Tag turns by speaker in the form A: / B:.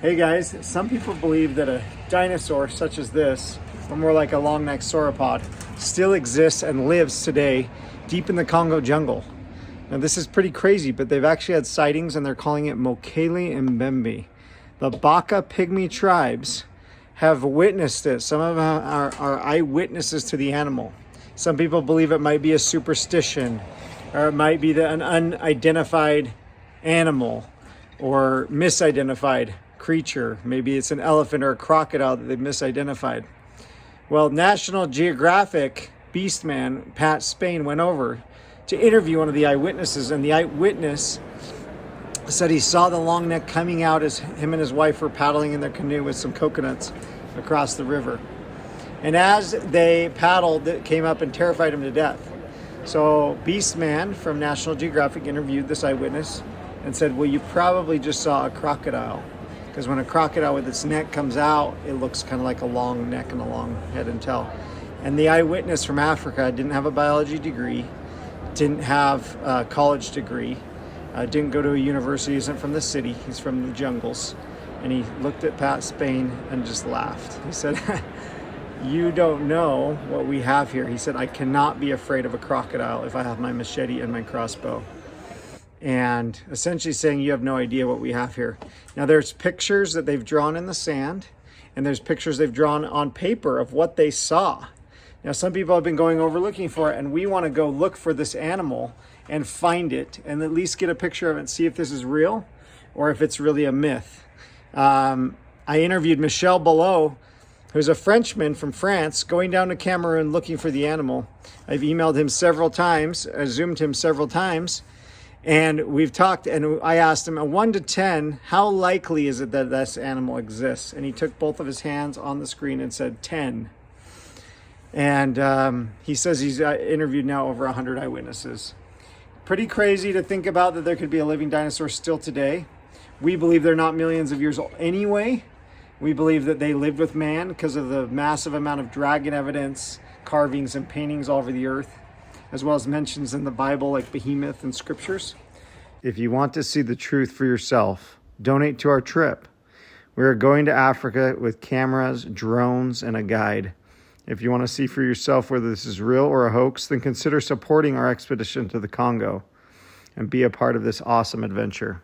A: Hey guys, some people believe that a dinosaur such as this, or more like a long-necked sauropod, still exists and lives today deep in the Congo jungle. Now this is pretty crazy, but they've actually had sightings and they're calling it Mokele Mbembe. The Baka Pygmy tribes have witnessed it. Some of them are eyewitnesses to the animal. Some people believe it might be a superstition, or it might be an unidentified animal or misidentified creature. Maybe it's an elephant or a crocodile that they've misidentified. Well, National Geographic beastman Pat Spain went over to interview one of the eyewitnesses, and the eyewitness said he saw the long neck coming out as him and his wife were paddling in their canoe with some coconuts across the river. And as they paddled, it came up and terrified him to death. So Beastman from National Geographic interviewed this eyewitness and said, well, you probably just saw a crocodile. Because when a crocodile with its neck comes out, it looks kind of like a long neck and a long head and tail. And the eyewitness from Africa didn't have a biology degree, didn't have a college degree, didn't go to a university, isn't from the city, he's from the jungles. And he looked at Pat Spain and just laughed. He said, you don't know what we have here. He said, I cannot be afraid of a crocodile if I have my machete and my crossbow. And essentially saying you have no idea what we have here. Now there's pictures that they've drawn in the sand, and there's pictures they've drawn on paper of what they saw. Now some people have been going over looking for it, and we want to go look for this animal and find it and at least get a picture of it and see if this is real or if it's really a myth. I interviewed Michel Belot, who's a Frenchman from France, going down to Cameroon looking for the animal. I've emailed him several times, Zoomed him several times, and we've talked, and I asked him, 1 to 10, how likely is it that this animal exists? And he took both of his hands on the screen and said 10. And he says he's interviewed now over 100 eyewitnesses. Pretty crazy to think about that there could be a living dinosaur still today. We believe they're not millions of years old anyway. We believe that they lived with man because of the massive amount of dragon evidence, carvings, and paintings all over the earth, as well as mentions in the Bible like behemoth and scriptures. If you want to see the truth for yourself, donate to our trip. We are going to Africa with cameras, drones, and a guide. If you want to see for yourself whether this is real or a hoax, then consider supporting our expedition to the Congo and be a part of this awesome adventure.